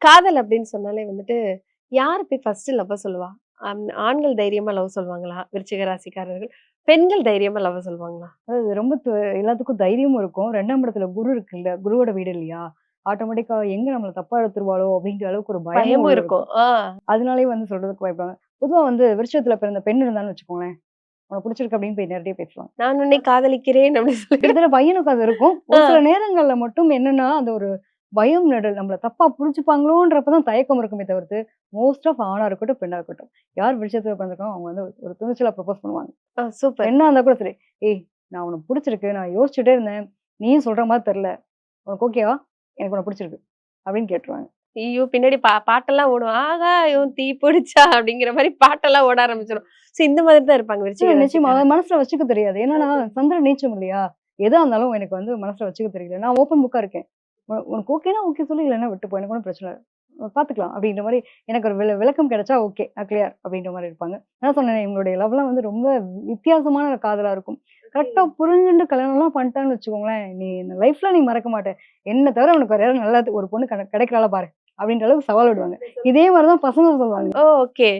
காதல் அப்படின்னு சொன்னாலே வந்துட்டு, யாரு போய் ஃபர்ஸ்ட் லவ்வ சொல்லுவா? ஆண்கள் தைரியமா லவ் சொல்லுவாங்களா? விருச்சிக ராசிக்காரர்கள். பெண்கள் தைரியமா லவ்வ சொல்லுவாங்களா? அதாவது ரொம்ப எல்லாத்துக்கும் தைரியமும் இருக்கும். 2ஆம் இடத்துல குரு இருக்குல்ல, குருவோட வீடு இல்லையா? ஆட்டோமேட்டிக்கா எங்க நம்மள தப்பா எடுத்துருவாளோ! அப்டின்ற அளவுக்கு ஒரு பயமும் பயமும் உள்ள இருக்கும். இருக்கும். ஆ. அதனாலேயே வந்து சொல்றதுக்கு பயப்படுவாங்க. பொதுவா வந்து விருச்சத்துல பிறந்த பெண் இருந்தான்னு வச்சுக்கோங்களேன், உனக்கு புடிச்சிருக்கு அப்டின்னு போய் நேரடியா பேசுவாங்க. நான் உன்னை காதலிக்கிறேன் அப்படின்னு சொல்லிட்டு. கிட்டத்தட்ட பையனுக்கும் அது இருக்கும். ஆ. ஒரு சில நேரங்கள்ல மட்டும் என்னன்னா, அந்த ஒரு பயம் நெடல் நம்மள தப்பா புரிஞ்சுப்பாங்களோன்றப்ப தான் தயக்கம் இருக்குமே தவிர்த்து, மோஸ்ட் ஆஃப் ஆணா இருக்கட்டும், பெண்ணா இருக்கட்டும். யார் விருச்சத்துல பிறந்திருக்காங்களோ அவங்க வந்து ஒரு துணிச்சலா ப்ரப்போஸ் பண்ணுவாங்க. சூப்பர். பெண்ணா இருந்தா கூட சரி, "ஏய் நான் உனக்கு புடிச்சிருக்கு. நான் யோசிச்சுட்டே இருந்தேன். நீயும் சொல்ற மாரி தெர்ல. உனக்கு ஓகேவா? எனக்கு உன்ன புடிச்சிருக்கு." அப்படின்னு கேட்டுருவாங்க. ஐயோ! பின்னாடி பாட்டெல்லாம் ஓடும். ஆகாயம் தீ பிடிச்சா அப்படிங்கிற மாரி பாட்டெல்லாம் ஓட ஆரம்பிச்சுரும். இந்த மாதிரி தான் இருப்பாங்க விருச்சிக நிச்சயமா. அத ராசிக்காரங்க. மனசுல வச்சுக்க தெரியாது. என்னன்னா, ஓகே. சந்திரன் நீச்சம் இல்லையா? எதா இருந்தாலும் எனக்கு வந்து மனசுல வச்சுக்க தெரியல. நான் ஓப்பன் புக்கா இருக்கேன். உனக்கு ஓகேன்னா ஓகே சொல்லு. இல்லன்னா விட்டு போ. எனக்கு ஒண்ணும் பிரச்சனை இல்ல. பாத்துக்கலாம். அப்படின்ற மாரி எனக்கு ஒரு விளக்கம் கிடைச்சா ஓகே. நான் கிளியர் அப்படின்ற மாரி இருப்பாங்க. நான் சொன்னேனே எங்களுடைய லவ்லாம் வந்து ரொம்ப வித்தியாசமான காதலா இருக்கும். கரெக்ட்டா புரிஞ்சுண்டு கல்யாணம்லாம் பண்ணிட்டான்னு வச்சுக்கோங்களேன், நீ இந்த லைஃப்ல நீ மறக்க மாட்ட. என்ன தவிர உனக்கு வேற யாரும் நல்ல ஒரு பொண்ணு கிடைக்கிறாளா பாரு. அப்படின்ற அளவுக்கு சவால் விடுவாங்க. இதே மாரி தான் பசங்க சொல்லுவாங்க. ஓகே.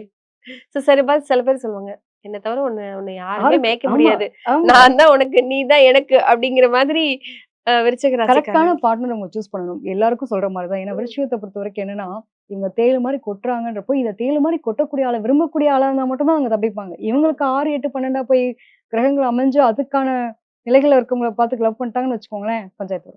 சரி சில பேர் சொல்லுவாங்க. என்ன தவிர உன்ன உன்ன யாருமே யாருக்கு மேய்க்க ஆமா, முடியாது. ஆமா. நான் தான் உனக்கு, நீ தான் எனக்கு அப்படிங்கிற மாதிரி விருச்சிக கரெக்ட்டான ராசிக்காரர்கள். பார்ட்னர் அவங்க சூஸ் பண்ணணும். எல்லாருக்கும் சொல்ற மாரி தான். ஏன்னா விருச்சிகத்த பொறுத்தவரைக்கும் என்னன்னா, இவங்க தேளு மாரி கொட்டுறாங்கன்றப்போ, இத தேளு மாரி கொட்டக்கூடிய ஆள விரும்பக்கூடிய ஆளா இருந்தா மட்டும் தான் அவங்க தப்பிப்பாங்க. இவங்களுக்கு 6, 8, 12 போய் கிரகங்கள் அமைஞ்சு அதுக்கான நிலைகள்ல இருக்கவங்கள பார்த்து லவ் பண்ணிட்டாங்கன்னு வச்சுக்கோங்களேன், பஞ்சாயத்து வரும்.